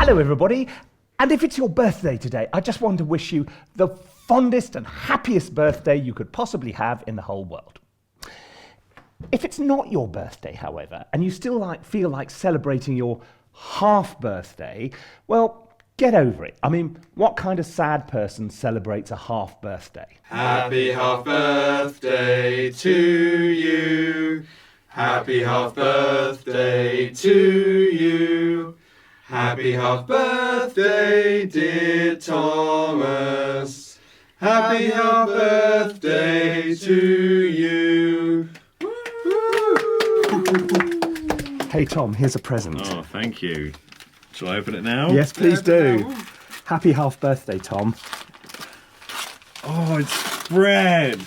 Hello everybody, and if it's your birthday today, I just want to wish you the fondest and happiest birthday you could possibly have in the whole world. If it's not your birthday, however, and you still feel like celebrating your half birthday, well, get over it. I mean, what kind of sad person celebrates a half birthday? Happy half birthday to you. Happy half birthday to you. Happy half birthday, dear Thomas. Happy half birthday to you. Hey Tom, here's a present. Oh, thank you. Shall I open it now? Yes, please do. Happy half birthday, Tom. Oh, it's bread.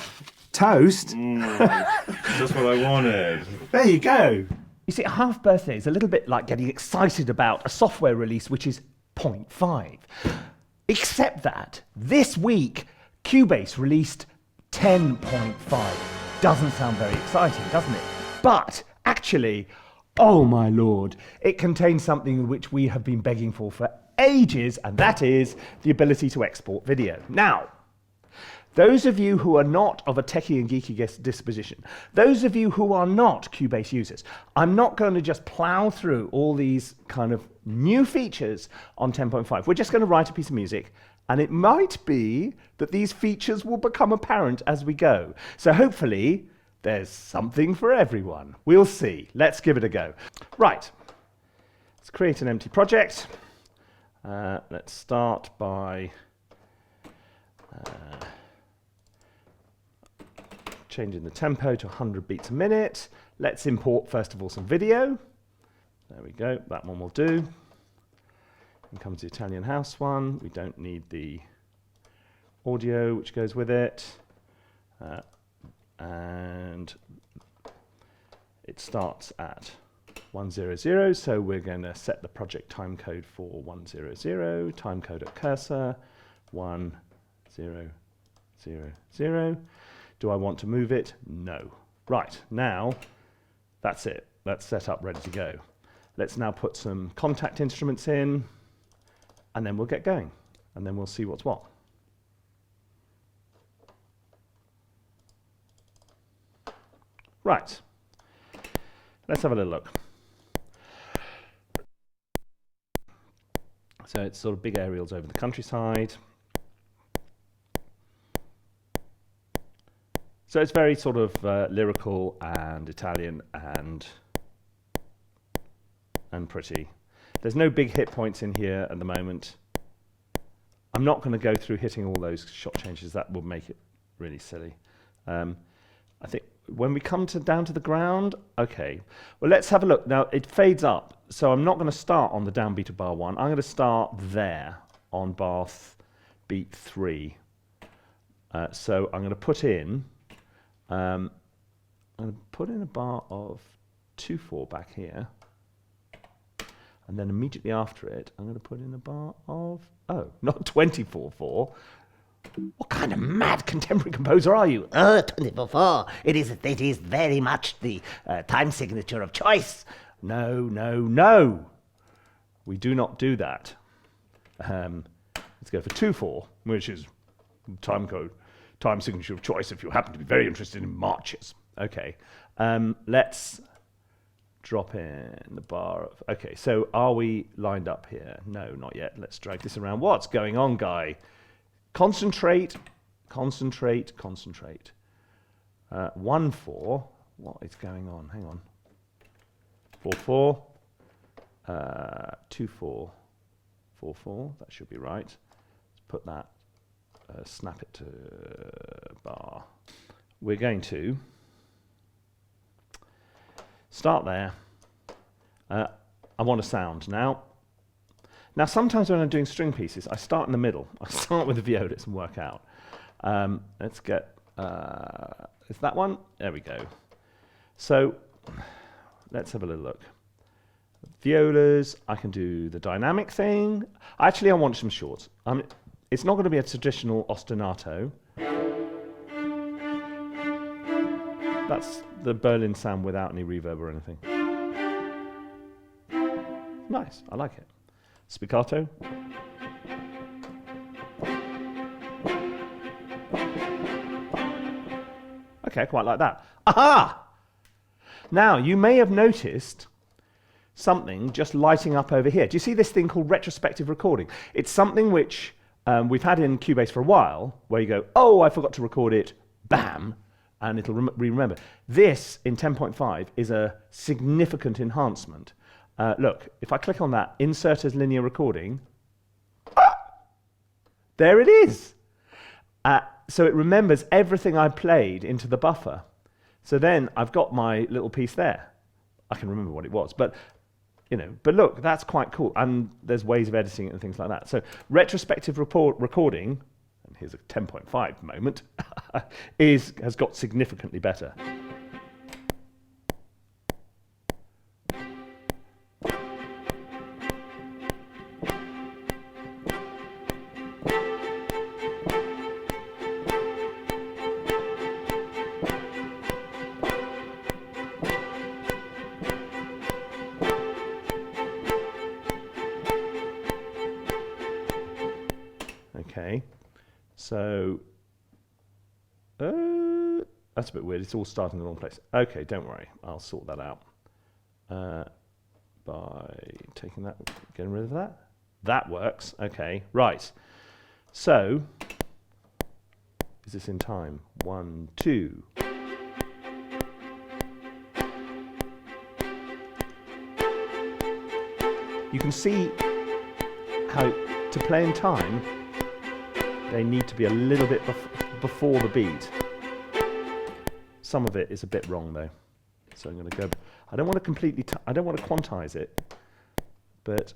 Toast? That's what I wanted. There you go. You see, a half birthday is a little bit like getting excited about a software release which is 0.5. Except that this week, Cubase released 10.5. Doesn't sound very exciting, doesn't it? But actually, oh my lord, it contains something which we have been begging for ages, and that is the ability to export video. Now, those of you who are not of a techie and geeky disposition, those of you who are not Cubase users, I'm not going to just plow through all these kind of new features on 10.5. We're just going to write a piece of music, and it might be that these features will become apparent as we go. So hopefully, there's something for everyone. We'll see. Let's give it a go. Right. Let's create an empty project. Let's start by changing the tempo to 100 beats a minute. Let's import, first of all, some video. There we go. That one will do. And comes the Italian house one. We don't need the audio, which goes with it. And it starts at 100, so we're going to set the project timecode for 100, timecode at cursor, 1000. Do I want to move it? No. Right, now that's it. That's set up, ready to go. Let's now put some contact instruments in, and then we'll get going, and then we'll see what's what. Right, let's have a little look. So it's sort of big aerials over the countryside. So it's very sort of lyrical and Italian and pretty. There's no big hit points in here at the moment. I'm not going to go through hitting all those shot changes. That would make it really silly. I think when we come down to the ground, okay. Well, let's have a look. Now, it fades up, so I'm not going to start on the downbeat of bar 1. I'm going to start there on bar beat 3. So I'm going to put in I'm going to put in a bar of 2/4 back here, and then immediately after it, I'm going to put in a bar of, oh, not 24/4. What kind of mad contemporary composer are you? 24/4. It is very much the time signature of choice. No, no, no. We do not do that. Let's go for 2/4, which is time signature of choice if you happen to be very interested in marches. Okay, let's drop in the bar of, okay, so are we lined up here? No, not yet. Let's drag this around. What's going on, Guy? Concentrate, concentrate, concentrate. 1/4, what is going on? Hang on. 4/4, 2/4, 4/4, that should be right. Let's put that, snap it to bar. We're going to start there. I want a sound now. Now, sometimes when I'm doing string pieces, I start in the middle. I start with the violas and work out. Let's get, is that one? There we go. So let's have a little look. Violas, I can do the dynamic thing. Actually, I want some shorts. It's not going to be a traditional ostinato. That's the Berlin sound without any reverb or anything. Nice, I like it. Spiccato. Okay, I quite like that. Aha! Now, you may have noticed something just lighting up over here. Do you see this thing called retrospective recording? It's something which we've had in Cubase for a while, where you go, oh, I forgot to record it, bam, and it'll remember. This, in 10.5, is a significant enhancement. Look, if I click on that, insert as linear recording, there it is. So it remembers everything I played into the buffer. So then I've got my little piece there. I can remember what it was, but look, that's quite cool. And there's ways of editing it and things like that. So retrospective recording, and here's a 10.5 moment, has got significantly better. Okay, so that's a bit weird. It's all starting in the wrong place. Okay, don't worry. I'll sort that out by taking that, getting rid of that. That works. Okay, right. So, is this in time? 1, 2. You can see how to play in time, they need to be a little bit before the beat. Some of it is a bit wrong though. So I'm going to go, I don't want to completely, I don't want to quantize it, but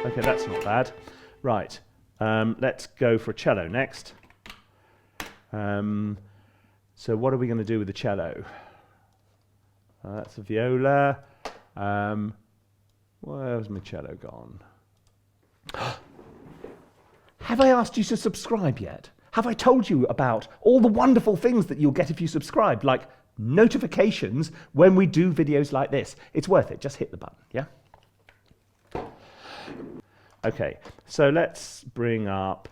okay, that's not bad. Right, let's go for a cello next. So what are we going to do with the cello? That's a viola. Where's my cello gone? Have I asked you to subscribe yet? Have I told you about all the wonderful things that you'll get if you subscribe, like notifications when we do videos like this? It's worth it. Just hit the button, yeah? Okay, so let's bring up,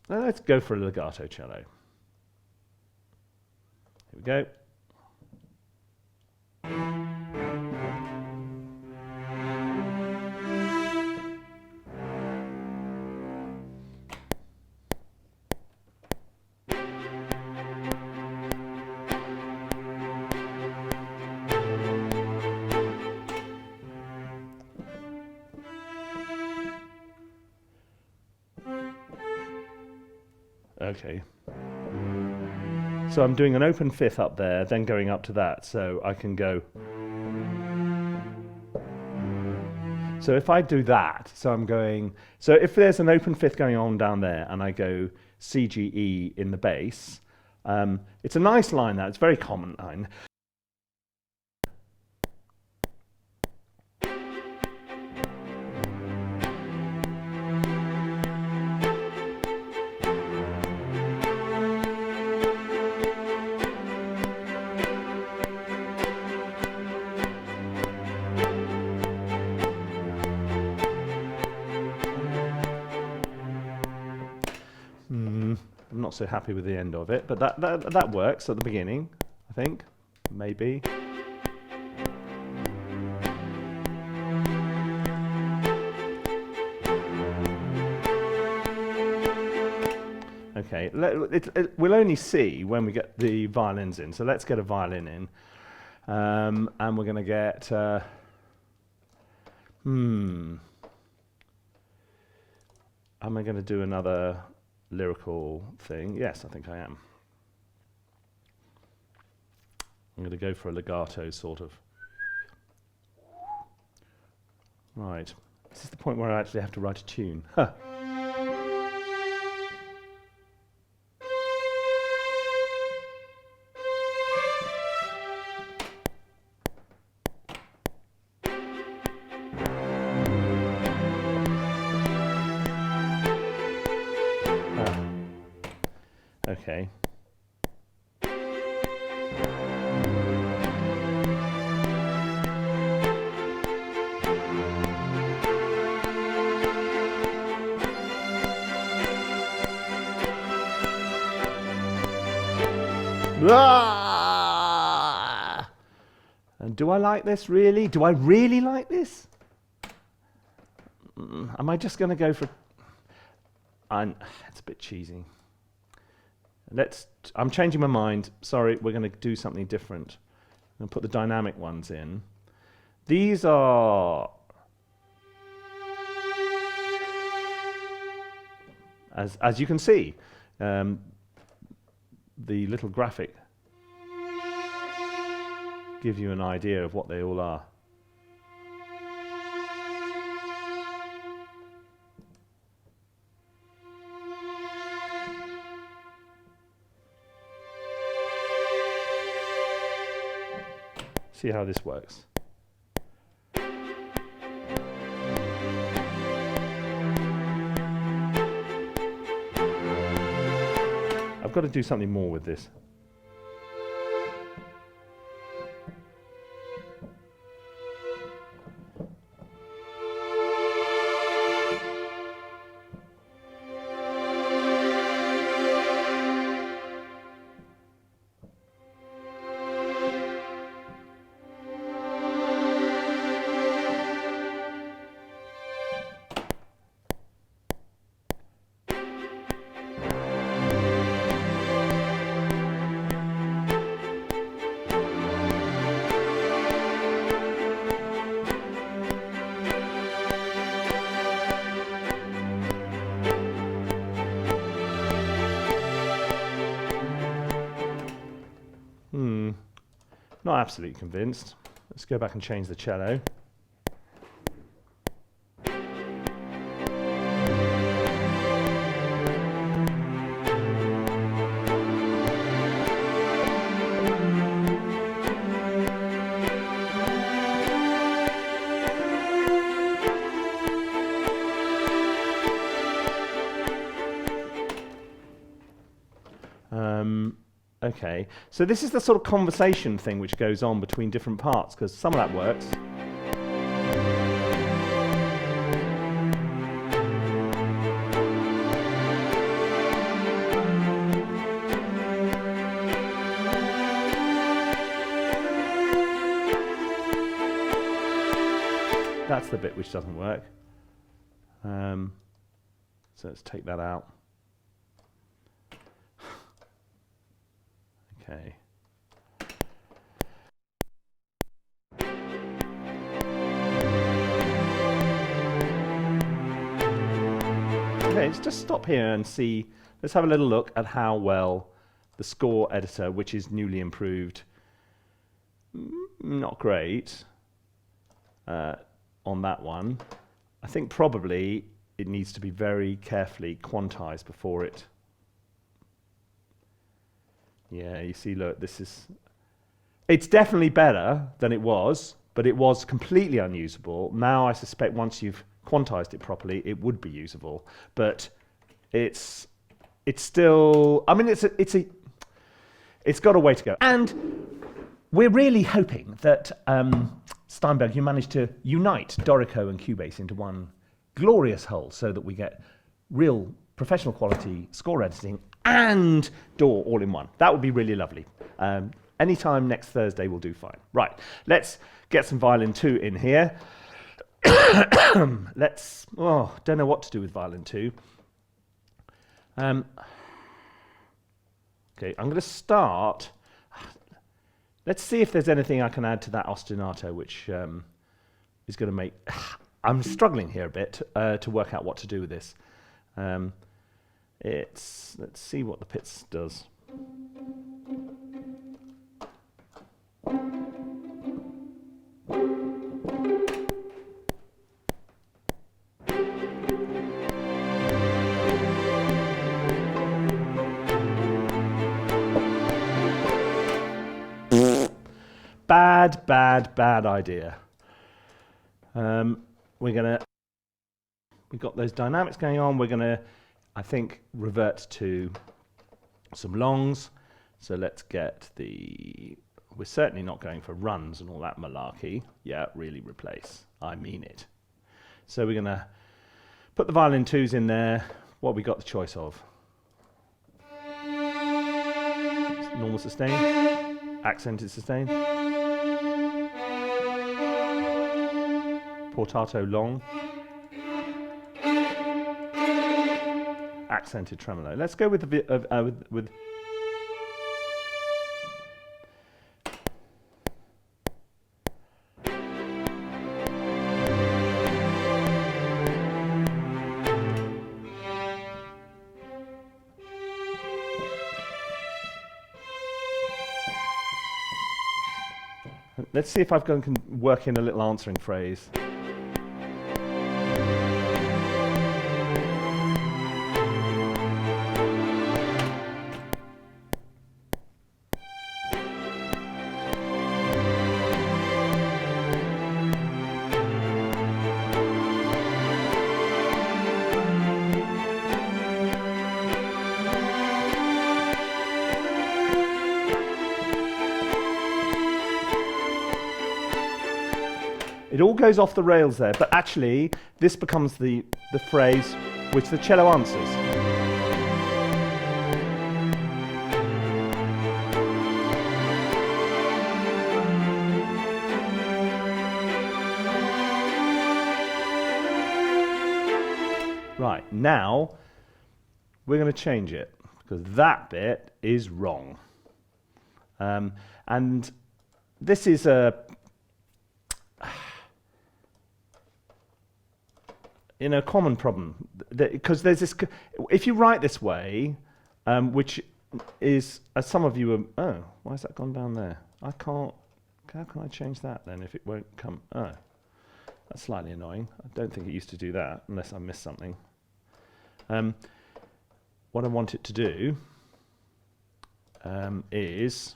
let's go for a legato cello. Here we go. Okay. So I'm doing an open fifth up there, then going up to that, so I can go. So if I do that, so I'm going, so if there's an open fifth going on down there and I go C, G, E in the bass, it's a nice line that, it's a very common line. I'm not so happy with the end of it, but that works at the beginning, I think, maybe. Okay, we'll only see when we get the violins in, so let's get a violin in, and we're going to get, am I going to do another lyrical thing? Yes, I think I am. I'm going to go for a legato sort of. Right. This is the point where I actually have to write a tune. Huh. Okay, Ah! And do I like this, really? Do I really like this? Am I just going to go for... it's a bit cheesy. I'm changing my mind. Sorry, we're going to do something different. I'm going to put the dynamic ones in. These are... As you can see, the little graphic give you an idea of what they all are. See how this works. I've got to do something more with this. Not absolutely convinced. Let's go back and change the cello. Okay, so this is the sort of conversation thing which goes on between different parts, because some of that works. That's the bit which doesn't work. So let's take that out. Okay. Okay, let's just stop here and see. Let's have a little look at how well the score editor, which is newly improved, not great on that one. I think probably it needs to be very carefully quantized before it. Yeah, you see, look, it's definitely better than it was, but it was completely unusable. Now I suspect once you've quantized it properly, it would be usable. But it's still, I mean, it's got a way to go. And we're really hoping that Steinberg, you managed to unite Dorico and Cubase into one glorious whole so that we get real professional quality score editing and DAW all in one. That would be really lovely. Anytime next Thursday will do fine. Right, let's get some Violin 2 in here. Don't know what to do with Violin 2. Okay, I'm going to start. Let's see if there's anything I can add to that ostinato, which is going to make... I'm struggling here a bit to work out what to do with this. Let's see what the Pitts does. Bad idea. We've got those dynamics going on. We're gonna, I think, revert to some longs. So let's get we're certainly not going for runs and all that malarkey. Yeah, really replace. I mean it. So we're gonna put the Violin 2s in there. What have we got the choice of? normal sustain, accented sustain, portato long, accented tremolo. Let's go with the with Let's see if can work in a little answering phrase. It all goes off the rails there, but actually this becomes the phrase which the cello answers. Right, now we're going to change it because that bit is wrong. And this is a common problem, because there's this. If you write this way, which is, as some of you are, oh, why has that gone down there? I can't. How can I change that then if it won't come? Oh, that's slightly annoying. I don't think it used to do that unless I missed something. What I want it to do is,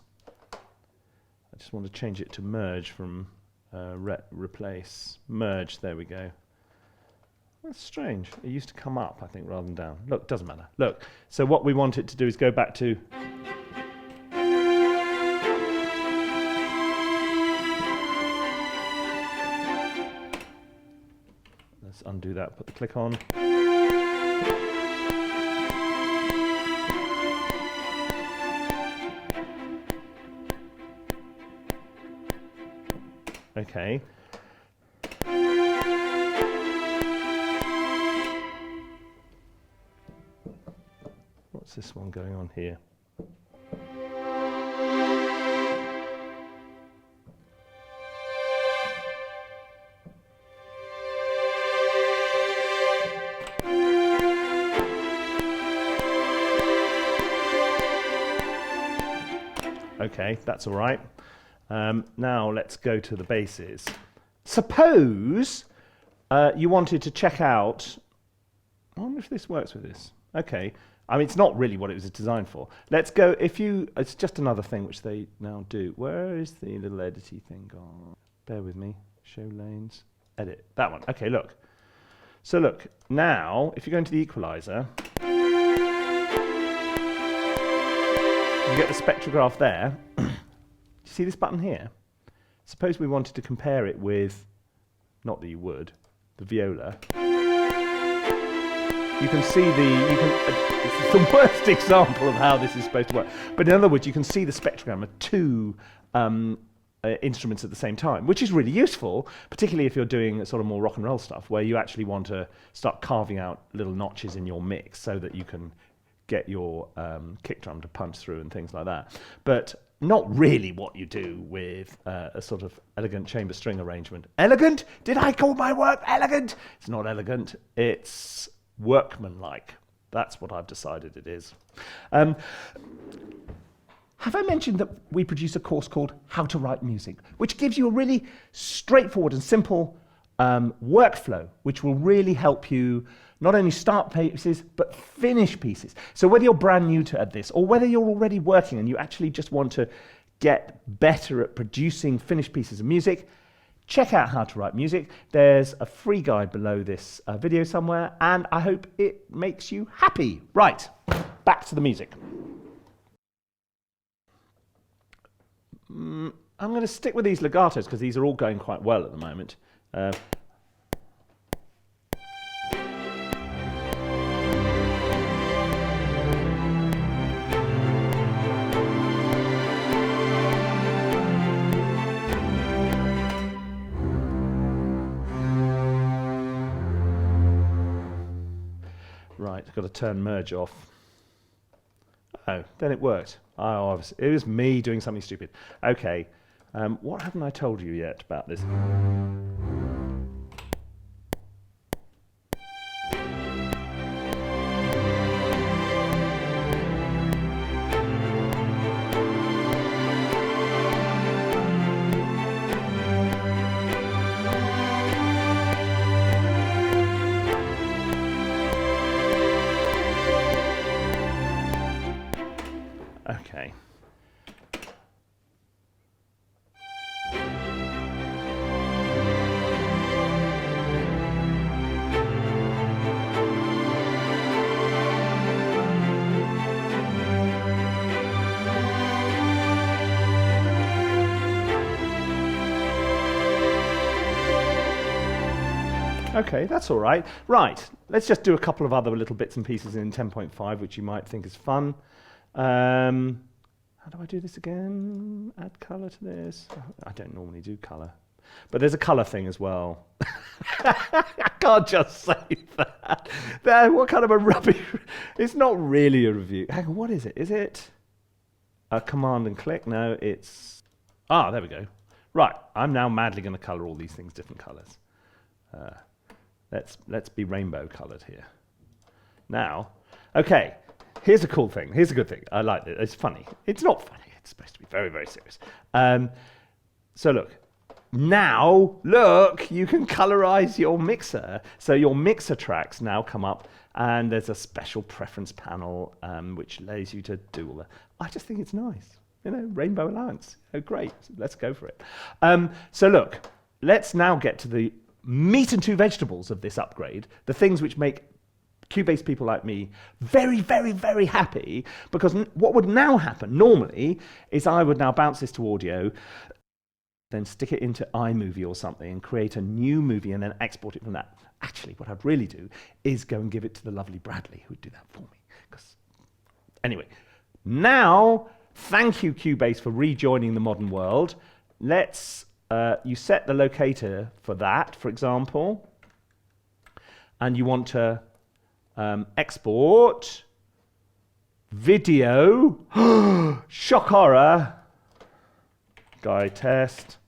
I just want to change it to merge from replace merge. There we go. That's strange. It used to come up, I think, rather than down. Look, doesn't matter. Look, so what we want it to do is go back to... Let's undo that, put the click on. Okay. What's this one going on here? Okay, that's all right. Now let's go to the basses. Suppose you wanted to check out... I wonder if this works with this. Okay. I mean, it's not really what it was designed for. Let's go, it's just another thing which they now do. Where is the little edity thing gone? Bear with me. Show lanes. Edit. That one. Okay, look. So look, now, if you go into the Equalizer, you get the spectrograph there. You see this button here? Suppose we wanted to compare it with, not that you would, the viola. You can see it's the worst example of how this is supposed to work. But in other words, you can see the spectrogram of two instruments at the same time, which is really useful, particularly if you're doing sort of more rock and roll stuff, where you actually want to start carving out little notches in your mix so that you can get your kick drum to punch through and things like that. But not really what you do with a sort of elegant chamber string arrangement. Elegant? Did I call my work elegant? It's not elegant. It's workmanlike. That's what I've decided it is. Have I mentioned that we produce a course called How to Write Music, which gives you a really straightforward and simple workflow, which will really help you not only start pieces, but finish pieces. So whether you're brand new to this, or whether you're already working and you actually just want to get better at producing finished pieces of music, check out How to Write Music. There's a free guide below this video somewhere, and I hope it makes you happy. Right, back to the music. I'm going to stick with these legatos because these are all going quite well at the moment. Right, got to turn merge off. Oh, then it worked. Oh, obviously, it was me doing something stupid. Okay, what haven't I told you yet about this? Okay. Okay, that's all right. Right, let's just do a couple of other little bits and pieces in 10.5, which you might think is fun. How do I do this again? Add colour to this. I don't normally do colour. But there's a colour thing as well. I can't just say that. What kind of a rubbish... It's not really a review. Hang on, what is it? Is it a command and click? No, it's... Ah, there we go. Right, I'm now madly going to colour all these things different colours. Let's be rainbow coloured here. Now, okay, here's a cool thing. Here's a good thing. I like it. It's funny. It's not funny. It's supposed to be very, very serious. So look, now, look, you can colorize your mixer. So your mixer tracks now come up, and there's a special preference panel which allows you to do all that. I just think it's nice. You know, Rainbow Alliance. Oh, great. Let's go for it. So look, let's now get to the meat and two vegetables of this upgrade, the things which make Cubase people like me very, very, very happy, because what would now happen normally is I would now bounce this to audio, then stick it into iMovie or something and create a new movie and then export it from that. Actually, what I'd really do is go and give it to the lovely Bradley, who'd do that for me. Anyway, now, thank you, Cubase, for rejoining the modern world. Let's you set the locator for that, for example, and you want to export video, shock horror, Guy test,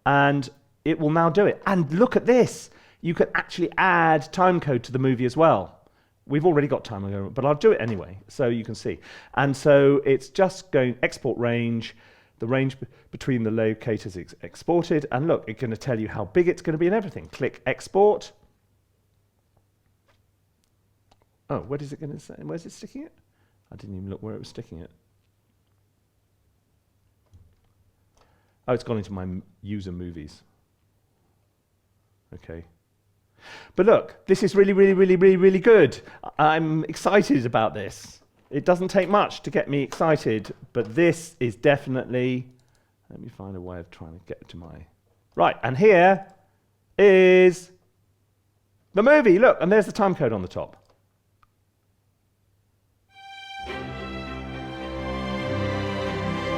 and it will now do it. And look at this, you can actually add timecode to the movie as well. We've already got timecode, but I'll do it anyway, so you can see. And so it's just going export range, the range between the locators is exported, and look, it's going to tell you how big it's going to be and everything. Click export. Oh, what is it going to say? Where's it sticking it? I didn't even look where it was sticking it. Oh, it's gone into my user movies. Okay. But look, this is really, really, really, really, really good. I'm excited about this. It doesn't take much to get me excited, but this is definitely... Let me find a way of trying to get to my... Right, and here is the movie. Look, and there's the timecode on the top.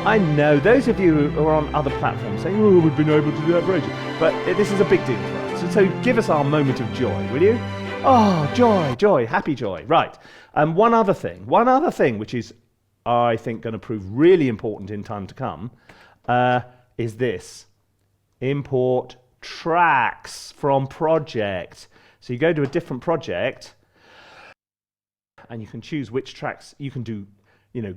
I know, those of you who are on other platforms saying, oh, we've been able to do that for ages. But this is a big deal for us. So give us our moment of joy, will you? Oh, joy, joy, happy joy. Right. One other thing which is, I think, going to prove really important in time to come is this. Import tracks from project. So you go to a different project and you can choose which tracks. You can do,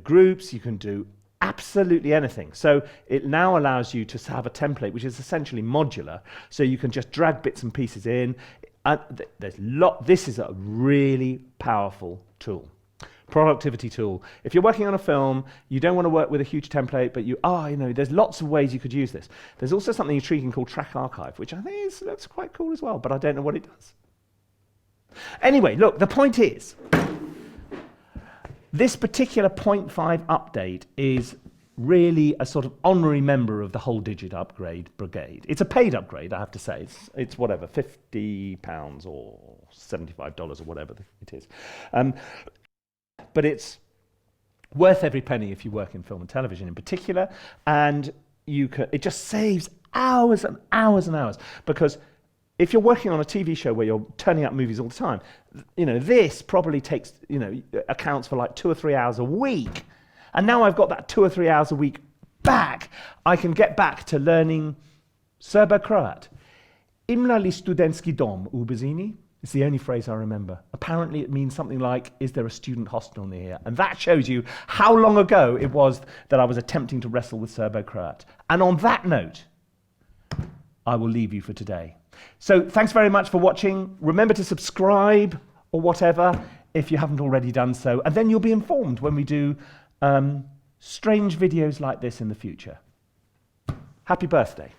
groups, you can do absolutely anything. So it now allows you to have a template which is essentially modular. So you can just drag bits and pieces in. This is a really powerful tool, productivity tool. If you're working on a film, you don't want to work with a huge template, but there's lots of ways you could use this. There's also something intriguing called Track Archive, which I think looks quite cool as well, but I don't know what it does. Anyway, look, the point is, this particular 0.5 update is really a sort of honorary member of the whole digit upgrade brigade. It's a paid upgrade, I have to say. It's whatever, £50 or $75 or whatever it is. But it's worth every penny if you work in film and television in particular, and it just saves hours and hours and hours, because if you're working on a TV show where you're turning up movies all the time, this probably takes, accounts for like 2 or 3 hours a week. And now I've got that 2 or 3 hours a week back. I can get back to learning Serbo-Croat. Imnali studentski dom u Bezini? It's the only phrase I remember. Apparently it means something like, is there a student hostel near here? And that shows you how long ago it was that I was attempting to wrestle with Serbo-Croat. And on that note, I will leave you for today. So thanks very much for watching. Remember to subscribe or whatever if you haven't already done so. And then you'll be informed when we do strange videos like this in the future. Happy birthday.